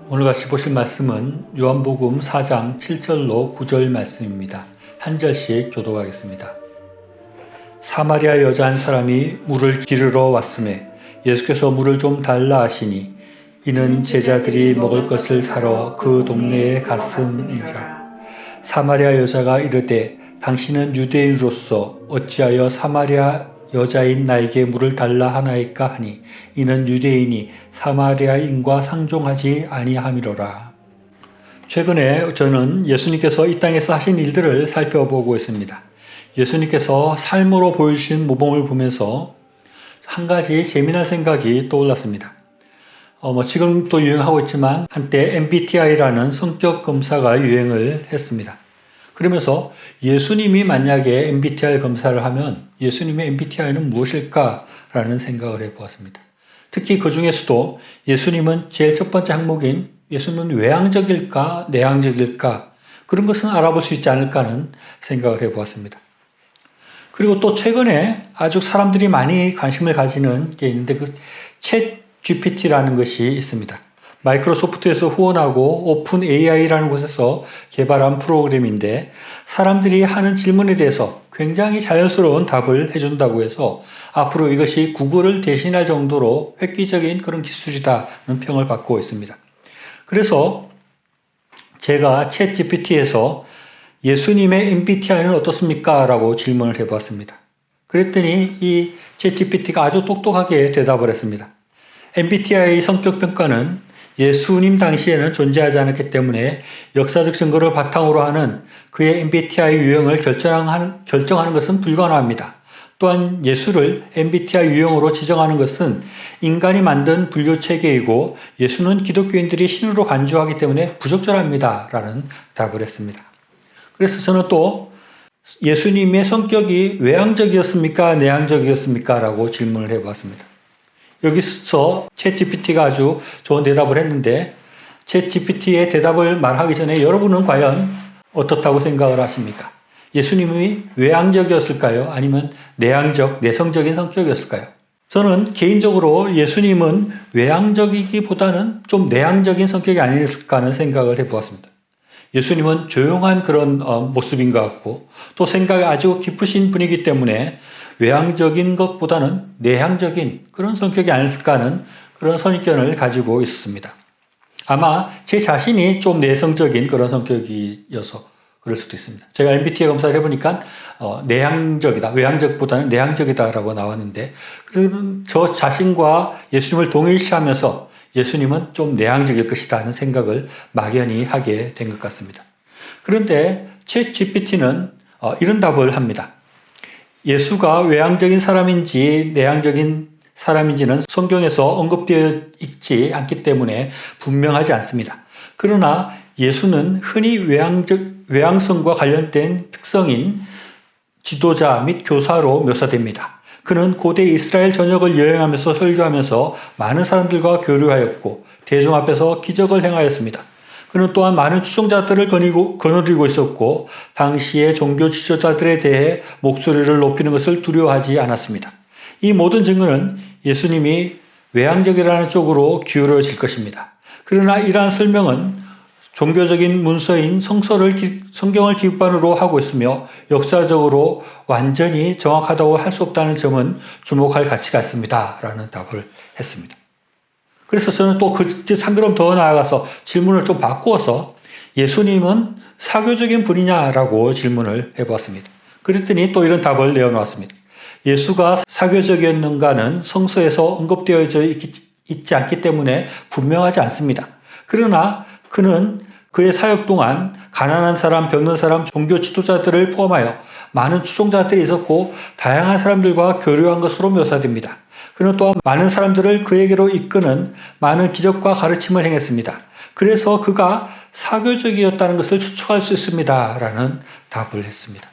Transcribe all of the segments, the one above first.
오늘 같이 보실 말씀은 요한복음 4장 7절로 9절 말씀입니다. 한 절씩 교독하겠습니다. 사마리아 여자 한 사람이 물을 기르러 왔음에 예수께서 물을 좀 달라 하시니 이는 제자들이 먹을 것을 사러 그 동네에 갔음이라. 사마리아 여자가 이르되 당신은 유대인으로서 어찌하여 사마리아 여자인 나에게 물을 달라 하나이까 하니 이는 유대인이 사마리아인과 상종하지 아니함이로라. 최근에 저는 예수님께서 이 땅에서 하신 일들을 살펴보고 있습니다. 예수님께서 삶으로 보여주신 모범을 보면서 한 가지 재미난 생각이 떠올랐습니다. 지금도 유행하고 있지만 한때 MBTI라는 성격 검사가 유행을 했습니다. 그러면서 예수님이 만약에 MBTI 검사를 하면 예수님의 MBTI는 무엇일까라는 생각을 해보았습니다. 특히 그 중에서도 예수님은 제일 첫 번째 항목인 예수님은 외향적일까 내향적일까 그런 것은 알아볼 수 있지 않을까 하는 생각을 해보았습니다. 그리고 또 최근에 아주 사람들이 많이 관심을 가지는 게 있는데 그 챗 GPT라는 것이 있습니다. 마이크로소프트에서 후원하고 오픈 AI라는 곳에서 개발한 프로그램인데 사람들이 하는 질문에 대해서 굉장히 자연스러운 답을 해준다고 해서 앞으로 이것이 구글을 대신할 정도로 획기적인 그런 기술이다는 평을 받고 있습니다. 그래서 제가 챗 GPT에서 예수님의 MBTI는 어떻습니까? 라고 질문을 해봤습니다. 그랬더니 이 챗 GPT가 아주 똑똑하게 대답을 했습니다. MBTI 성격평가는 예수님 당시에는 존재하지 않았기 때문에 역사적 증거를 바탕으로 하는 그의 MBTI 유형을 결정하는 것은 불가능합니다. 또한 예수를 MBTI 유형으로 지정하는 것은 인간이 만든 분류 체계이고 예수는 기독교인들이 신으로 간주하기 때문에 부적절합니다. 라는 답을 했습니다. 그래서 저는 또 예수님의 성격이 외향적이었습니까? 내향적이었습니까? 라고 질문을 해보았습니다. 여기서 챗GPT가 아주 좋은 대답을 했는데 챗GPT의 대답을 말하기 전에 여러분은 과연 어떻다고 생각을 하십니까? 예수님이 외향적이었을까요? 아니면 내성적인 성격이었을까요? 저는 개인적으로 예수님은 외향적이기보다는 좀 내향적인 성격이 아니었을까 하는 생각을 해보았습니다. 예수님은 조용한 그런 모습인 것 같고 또 생각이 아주 깊으신 분이기 때문에 외향적인 것보다는 내향적인 그런 성격이 아닐까 하는 그런 선입견을 가지고 있었습니다. 아마 제 자신이 좀 내성적인 그런 성격이어서 그럴 수도 있습니다. 제가 MBTI 검사를 해보니까 내향적이다, 외향적보다는 내향적이다라고 나왔는데 저 자신과 예수님을 동일시하면서 예수님은 좀 내향적일 것이다 하는 생각을 막연히 하게 된 것 같습니다. 그런데 챗 GPT는 이런 답을 합니다. 예수가 외향적인 사람인지 내향적인 사람인지는 성경에서 언급되어 있지 않기 때문에 분명하지 않습니다. 그러나 예수는 흔히 외향성과 관련된 특성인 지도자 및 교사로 묘사됩니다. 그는 고대 이스라엘 전역을 여행하면서 설교하면서 많은 사람들과 교류하였고 대중 앞에서 기적을 행하였습니다. 그는 또한 많은 추종자들을 거느리고 있었고 당시의 종교 지도자들에 대해 목소리를 높이는 것을 두려워하지 않았습니다. 이 모든 증거는 예수님이 외향적이라는 쪽으로 기울어질 것입니다. 그러나 이러한 설명은 종교적인 문서인 성경을 기반으로 하고 있으며 역사적으로 완전히 정확하다고 할 수 없다는 점은 주목할 가치가 있습니다. 라는 답을 했습니다. 그래서 저는 또 한 걸음 더 나아가서 질문을 좀 바꾸어서 예수님은 사교적인 분이냐라고 질문을 해보았습니다. 그랬더니 또 이런 답을 내어놓았습니다. 예수가 사교적이었는가는 성서에서 언급되어져 있지 않기 때문에 분명하지 않습니다. 그러나 그는 그의 사역 동안 가난한 사람, 병든 사람, 종교 지도자들을 포함하여 많은 추종자들이 있었고 다양한 사람들과 교류한 것으로 묘사됩니다. 그는 또한 많은 사람들을 그에게로 이끄는 많은 기적과 가르침을 행했습니다. 그래서 그가 사교적이었다는 것을 추측할 수 있습니다. 라는 답을 했습니다.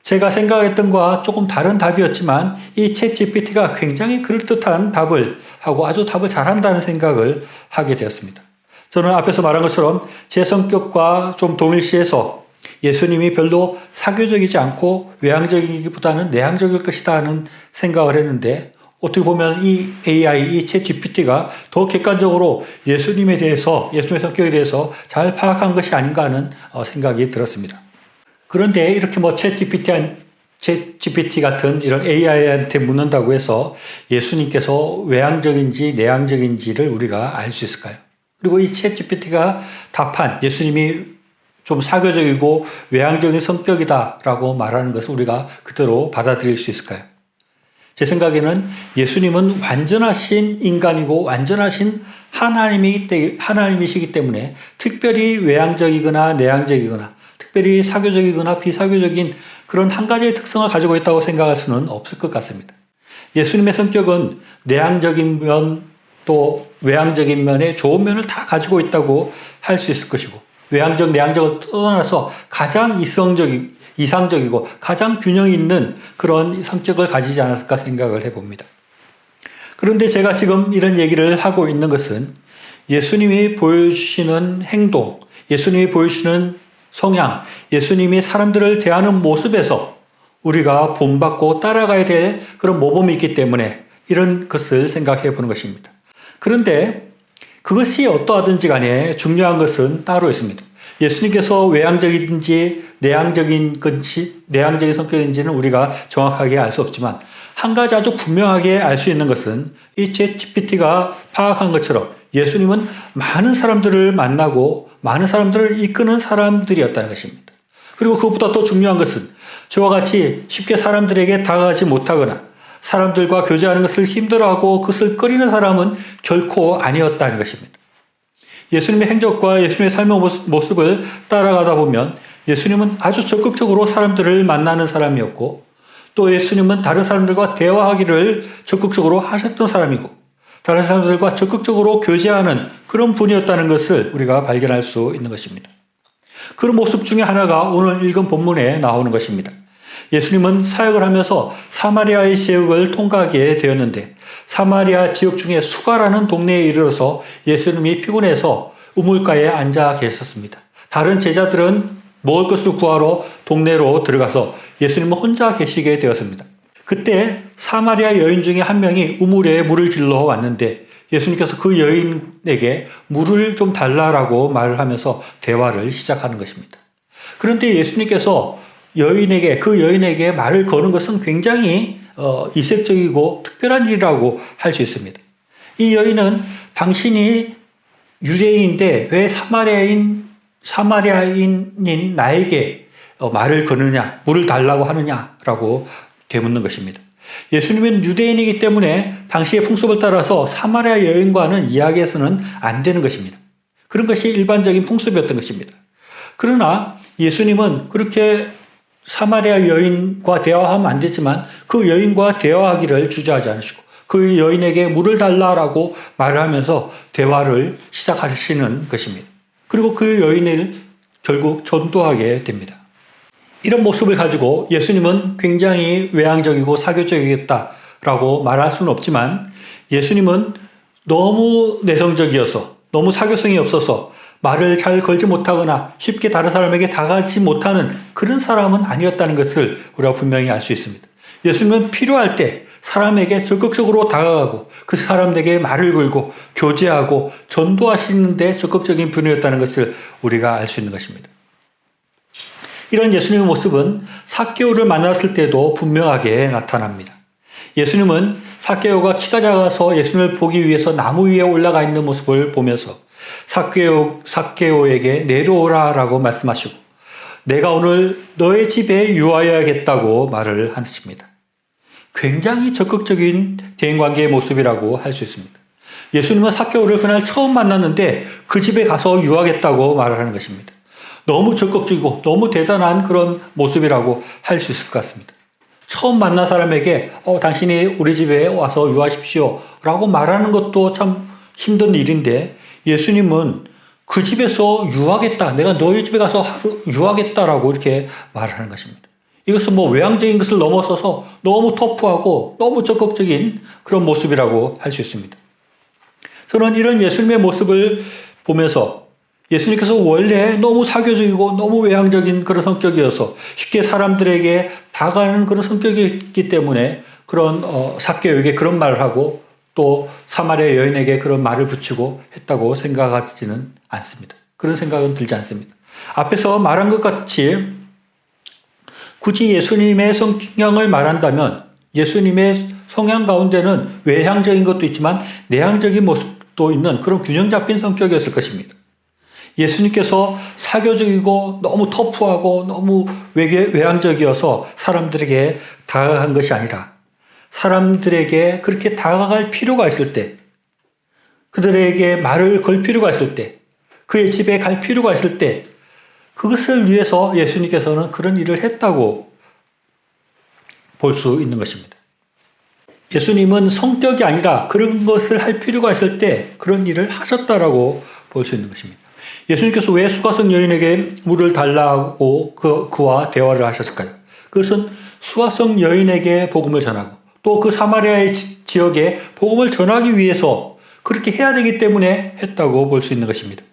제가 생각했던 것과 조금 다른 답이었지만 이 챗 GPT가 굉장히 그럴듯한 답을 하고 아주 답을 잘한다는 생각을 하게 되었습니다. 저는 앞에서 말한 것처럼 제 성격과 좀 동일시해서 예수님이 별로 사교적이지 않고 외향적이기보다는 내향적일 것이다 하는 생각을 했는데 어떻게 보면 이 AI, 이 챗 GPT가 더 객관적으로 예수님에 대해서, 예수님의 성격에 대해서 잘 파악한 것이 아닌가 하는 생각이 들었습니다. 그런데 이렇게 챗 GPT 같은 이런 AI한테 묻는다고 해서 예수님께서 외향적인지 내향적인지를 우리가 알 수 있을까요? 그리고 이 챗 GPT가 답한 예수님이 좀 사교적이고 외향적인 성격이다라고 말하는 것을 우리가 그대로 받아들일 수 있을까요? 제 생각에는 예수님은 완전하신 인간이고 완전하신 하나님이시기 때문에 특별히 외향적이거나 내향적이거나 특별히 사교적이거나 비사교적인 그런 한 가지의 특성을 가지고 있다고 생각할 수는 없을 것 같습니다. 예수님의 성격은 내향적인 면 또 외향적인 면에 좋은 면을 다 가지고 있다고 할 수 있을 것이고 외향적, 내향적을 떠나서 가장 이상적이고 가장 균형 있는 그런 성격을 가지지 않았을까 생각을 해봅니다. 그런데 제가 지금 이런 얘기를 하고 있는 것은 예수님이 보여주시는 행동, 예수님이 보여주시는 성향, 예수님이 사람들을 대하는 모습에서 우리가 본받고 따라가야 될 그런 모범이 있기 때문에 이런 것을 생각해 보는 것입니다. 그런데 그것이 어떠하든지 간에 중요한 것은 따로 있습니다. 예수님께서 외향적인지 내향적인 성격인지는 우리가 정확하게 알 수 없지만 한 가지 아주 분명하게 알 수 있는 것은 이 챗 GPT가 파악한 것처럼 예수님은 많은 사람들을 만나고 많은 사람들을 이끄는 사람들이었다는 것입니다. 그리고 그것보다 더 중요한 것은 저와 같이 쉽게 사람들에게 다가가지 못하거나 사람들과 교제하는 것을 힘들어하고 그것을 꺼리는 사람은 결코 아니었다는 것입니다. 예수님의 행적과 예수님의 삶의 모습을 따라가다 보면 예수님은 아주 적극적으로 사람들을 만나는 사람이었고 또 예수님은 다른 사람들과 대화하기를 적극적으로 하셨던 사람이고 다른 사람들과 적극적으로 교제하는 그런 분이었다는 것을 우리가 발견할 수 있는 것입니다. 그런 모습 중에 하나가 오늘 읽은 본문에 나오는 것입니다. 예수님은 사역을 하면서 사마리아의 지역을 통과하게 되었는데 사마리아 지역 중에 수가라는 동네에 이르러서 예수님이 피곤해서 우물가에 앉아 계셨습니다. 다른 제자들은 먹을 것을 구하러 동네로 들어가서 예수님은 혼자 계시게 되었습니다. 그때 사마리아 여인 중에 한 명이 우물에 물을 길러 왔는데 예수님께서 그 여인에게 물을 좀 달라라고 말을 하면서 대화를 시작하는 것입니다. 그런데 예수님께서 그 여인에게 말을 거는 것은 굉장히 이색적이고 특별한 일이라고 할 수 있습니다. 이 여인은 당신이 유대인인데 왜 사마리아인인 나에게 말을 거느냐, 물을 달라고 하느냐라고 되묻는 것입니다. 예수님은 유대인이기 때문에 당시의 풍습을 따라서 사마리아 여인과는 이야기해서는 안 되는 것입니다. 그런 것이 일반적인 풍습이었던 것입니다. 그러나 예수님은 그렇게 사마리아 여인과 대화하면 안 됐지만 그 여인과 대화하기를 주저하지 않으시고 그 여인에게 물을 달라라고 말을 하면서 대화를 시작하시는 것입니다. 그리고 그 여인을 결국 전도하게 됩니다. 이런 모습을 가지고 예수님은 굉장히 외향적이고 사교적이겠다라고 말할 수는 없지만 예수님은 너무 내성적이어서 너무 사교성이 없어서 말을 잘 걸지 못하거나 쉽게 다른 사람에게 다가가지 못하는 그런 사람은 아니었다는 것을 우리가 분명히 알 수 있습니다. 예수님은 필요할 때 사람에게 적극적으로 다가가고 그 사람에게 말을 걸고 교제하고 전도하시는 데 적극적인 분이었다는 것을 우리가 알 수 있는 것입니다. 이런 예수님의 모습은 삭개오를 만났을 때도 분명하게 나타납니다. 예수님은 삭개오가 키가 작아서 예수님을 보기 위해서 나무 위에 올라가 있는 모습을 보면서 삭개오에게 내려오라라고 말씀하시고 내가 오늘 너의 집에 유하여야겠다고 말을 하십니다. 굉장히 적극적인 대인관계의 모습이라고 할 수 있습니다. 예수님은 삭개오를 그날 처음 만났는데 그 집에 가서 유하겠다고 말을 하는 것입니다. 너무 적극적이고 너무 대단한 그런 모습이라고 할 수 있을 것 같습니다. 처음 만난 사람에게 당신이 우리 집에 와서 유하십시오 라고 말하는 것도 참 힘든 일인데 예수님은 그 집에서 유하겠다, 내가 너희 집에 가서 하루 유하겠다라고 이렇게 말을 하는 것입니다. 이것은 외향적인 것을 넘어서서 너무 터프하고 너무 적극적인 그런 모습이라고 할 수 있습니다. 저는 이런 예수님의 모습을 보면서 예수님께서 원래 너무 사교적이고 너무 외향적인 그런 성격이어서 쉽게 사람들에게 다가가는 그런 성격이었기 때문에 그런 삭개오에게 그런 말을 하고 또 사마리아 여인에게 그런 말을 붙이고 했다고 생각하지는 않습니다. 그런 생각은 들지 않습니다. 앞에서 말한 것 같이 굳이 예수님의 성향을 말한다면 예수님의 성향 가운데는 외향적인 것도 있지만 내향적인 모습도 있는 그런 균형 잡힌 성격이었을 것입니다. 예수님께서 사교적이고 너무 터프하고 너무 외향적이어서 사람들에게 다가간 것이 아니라 사람들에게 그렇게 다가갈 필요가 있을 때, 그들에게 말을 걸 필요가 있을 때, 그의 집에 갈 필요가 있을 때 그것을 위해서 예수님께서는 그런 일을 했다고 볼 수 있는 것입니다. 예수님은 성격이 아니라 그런 것을 할 필요가 있을 때 그런 일을 하셨다라고 볼 수 있는 것입니다. 예수님께서 왜 수가성 여인에게 물을 달라고 그와 대화를 하셨을까요? 그것은 수가성 여인에게 복음을 전하고 또 그 사마리아의 지역에 복음을 전하기 위해서 그렇게 해야 되기 때문에 했다고 볼 수 있는 것입니다.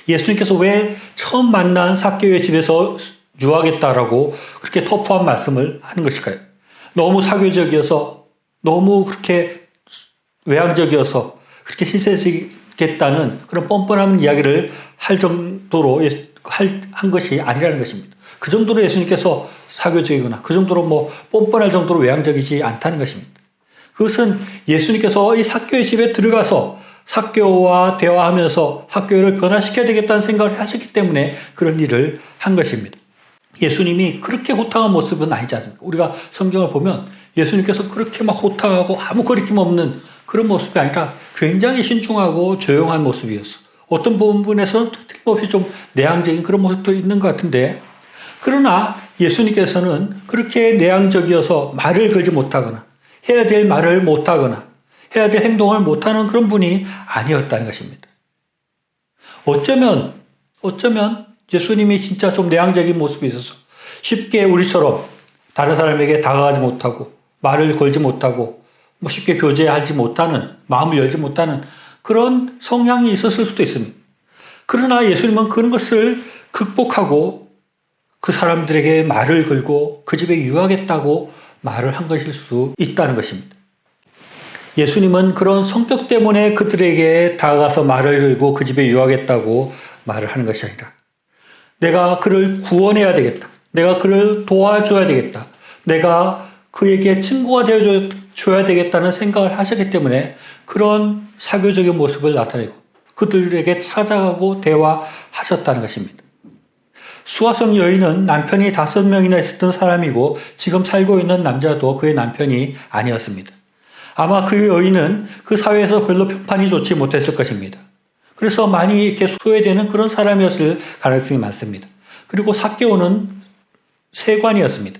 예수님께서 왜 처음 만난 삭개오의 집에서 유하겠다라고 그렇게 터프한 말씀을 하는 것일까요? 너무 사교적이어서 너무 그렇게 외향적이어서 그렇게 희생하겠다는 그런 뻔뻔한 이야기를 할 정도로 한 것이 아니라는 것입니다. 그 정도로 예수님께서 사교적이거나 그 정도로 뻔뻔할 정도로 외향적이지 않다는 것입니다. 그것은 예수님께서 이 삭개오의 집에 들어가서 삭개오와 대화하면서 삭개오를 변화시켜야 되겠다는 생각을 하셨기 때문에 그런 일을 한 것입니다. 예수님이 그렇게 호탕한 모습은 아니지 않습니까? 우리가 성경을 보면 예수님께서 그렇게 막 호탕하고 아무 거리낌 없는 그런 모습이 아니라 굉장히 신중하고 조용한 모습이었어. 어떤 부분에서는 틀림없이 좀 내향적인 그런 모습도 있는 것 같은데, 그러나 예수님께서는 그렇게 내향적이어서 말을 걸지 못하거나 해야 될 말을 못하거나 해야 될 행동을 못하는 그런 분이 아니었다는 것입니다. 어쩌면 예수님이 진짜 좀 내향적인 모습이 있어서 쉽게 우리처럼 다른 사람에게 다가가지 못하고 말을 걸지 못하고 쉽게 교제하지 못하는, 마음을 열지 못하는 그런 성향이 있었을 수도 있습니다. 그러나 예수님은 그런 것을 극복하고 그 사람들에게 말을 걸고 그 집에 유하겠다고 말을 한 것일 수 있다는 것입니다. 예수님은 그런 성격 때문에 그들에게 다가가서 말을 걸고 그 집에 유하겠다고 말을 하는 것이 아니라 내가 그를 구원해야 되겠다. 내가 그를 도와줘야 되겠다. 내가 그에게 친구가 되어줘야 되겠다는 생각을 하셨기 때문에 그런 사교적인 모습을 나타내고 그들에게 찾아가고 대화하셨다는 것입니다. 수가성 여인은 남편이 5명이나 있었던 사람이고 지금 살고 있는 남자도 그의 남편이 아니었습니다. 아마 그 여인은 그 사회에서 별로 평판이 좋지 못했을 것입니다. 그래서 많이 이렇게 소외되는 그런 사람이었을 가능성이 많습니다. 그리고 삭개오는 세관이었습니다.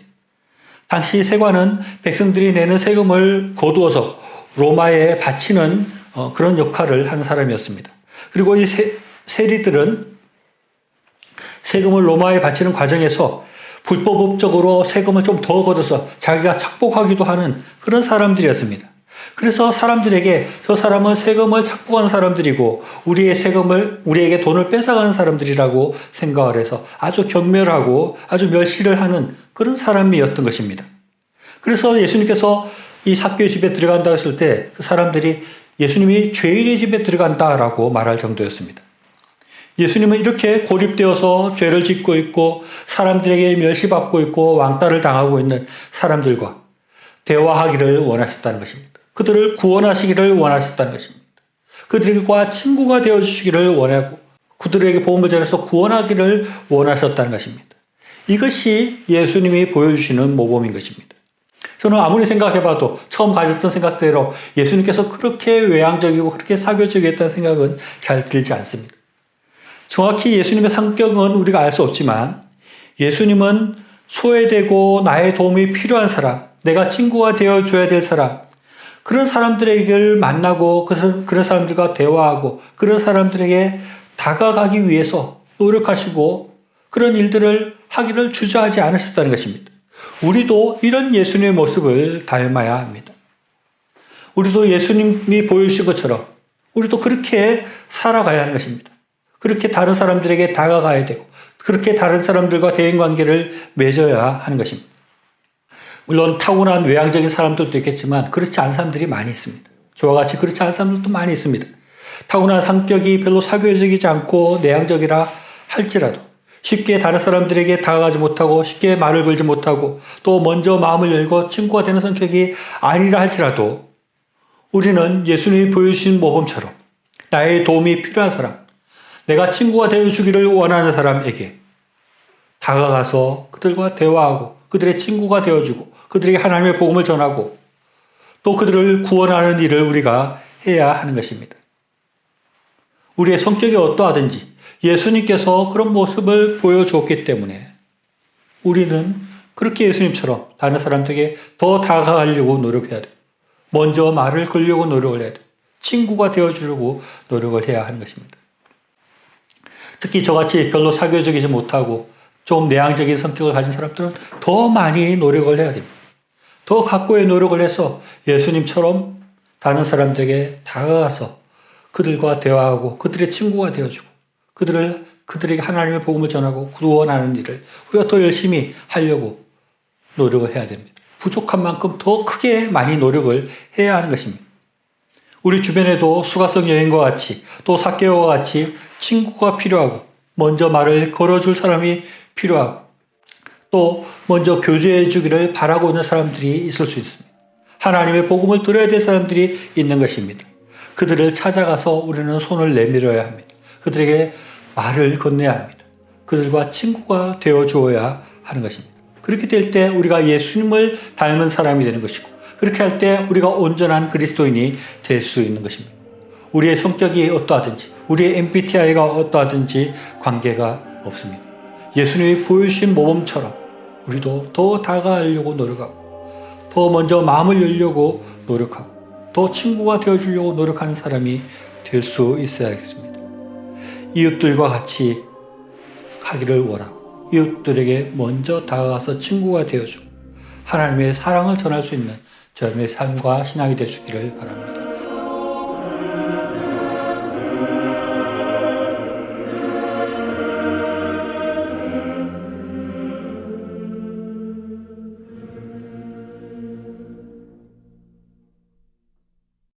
당시 세관은 백성들이 내는 세금을 거두어서 로마에 바치는 그런 역할을 하는 사람이었습니다. 그리고 이 세리들은 세금을 로마에 바치는 과정에서 불법적으로 세금을 좀 더 걷어서 자기가 착복하기도 하는 그런 사람들이었습니다. 그래서 사람들에게 저 사람은 세금을 착복하는 사람들이고 우리에게 돈을 뺏어가는 사람들이라고 생각을 해서 아주 경멸하고 아주 멸시를 하는 그런 사람이었던 것입니다. 그래서 예수님께서 이 삭개오 집에 들어간다고 했을 때 그 사람들이 예수님이 죄인의 집에 들어간다라고 말할 정도였습니다. 예수님은 이렇게 고립되어서 죄를 짓고 있고 사람들에게 멸시받고 있고 왕따를 당하고 있는 사람들과 대화하기를 원하셨다는 것입니다. 그들을 구원하시기를 원하셨다는 것입니다. 그들과 친구가 되어주시기를 원하고 그들에게 복음을 전해서 구원하기를 원하셨다는 것입니다. 이것이 예수님이 보여주시는 모범인 것입니다. 저는 아무리 생각해봐도 처음 가졌던 생각대로 예수님께서 그렇게 외향적이고 그렇게 사교적이었다는 생각은 잘 들지 않습니다. 정확히 예수님의 성격은 우리가 알 수 없지만 예수님은 소외되고 나의 도움이 필요한 사람, 내가 친구가 되어줘야 될 사람, 그런 사람들에게 만나고 그런 사람들과 대화하고 그런 사람들에게 다가가기 위해서 노력하시고 그런 일들을 하기를 주저하지 않으셨다는 것입니다. 우리도 이런 예수님의 모습을 닮아야 합니다. 우리도 예수님이 보여주신 것처럼 우리도 그렇게 살아가야 하는 것입니다. 그렇게 다른 사람들에게 다가가야 되고 그렇게 다른 사람들과 대인관계를 맺어야 하는 것입니다. 물론 타고난 외향적인 사람들도 있겠지만 그렇지 않은 사람들이 많이 있습니다. 저와 같이 그렇지 않은 사람들도 많이 있습니다. 타고난 성격이 별로 사교적이지 않고 내향적이라 할지라도 쉽게 다른 사람들에게 다가가지 못하고 쉽게 말을 걸지 못하고 또 먼저 마음을 열고 친구가 되는 성격이 아니라 할지라도 우리는 예수님이 보여주신 모범처럼 나의 도움이 필요한 사람, 내가 친구가 되어주기를 원하는 사람에게 다가가서 그들과 대화하고 그들의 친구가 되어주고 그들에게 하나님의 복음을 전하고 또 그들을 구원하는 일을 우리가 해야 하는 것입니다. 우리의 성격이 어떠하든지 예수님께서 그런 모습을 보여줬기 때문에 우리는 그렇게 예수님처럼 다른 사람들에게 더 다가가려고 노력해야 돼요. 먼저 말을 걸려고 노력을 해야 돼요. 친구가 되어주려고 노력을 해야 하는 것입니다. 특히 저같이 별로 사교적이지 못하고 좀 내향적인 성격을 가진 사람들은 더 많이 노력을 해야 됩니다. 더 각고의 노력을 해서 예수님처럼 다른 사람들에게 다가가서 그들과 대화하고 그들의 친구가 되어주고 그들에게 하나님의 복음을 전하고 구원하는 일을 우리가 더 열심히 하려고 노력을 해야 됩니다. 부족한 만큼 더 크게 많이 노력을 해야 하는 것입니다. 우리 주변에도 수가성 여인과 같이 또 삭개오와 같이 친구가 필요하고 먼저 말을 걸어줄 사람이 필요하고 또 먼저 교제해 주기를 바라고 있는 사람들이 있을 수 있습니다. 하나님의 복음을 들어야 될 사람들이 있는 것입니다. 그들을 찾아가서 우리는 손을 내밀어야 합니다. 그들에게 말을 건네야 합니다. 그들과 친구가 되어 주어야 하는 것입니다. 그렇게 될 때 우리가 예수님을 닮은 사람이 되는 것이고 그렇게 할 때 우리가 온전한 그리스도인이 될 수 있는 것입니다. 우리의 성격이 어떠하든지 우리의 MBTI가 어떠하든지 관계가 없습니다. 예수님이 보여주신 모범처럼 우리도 더 다가가려고 노력하고 더 먼저 마음을 열려고 노력하고 더 친구가 되어주려고 노력하는 사람이 될 수 있어야겠습니다. 이웃들과 같이 하기를 원하고 이웃들에게 먼저 다가가서 친구가 되어주고 하나님의 사랑을 전할 수 있는 저의 삶과 신앙이 될 수 있기를 바랍니다.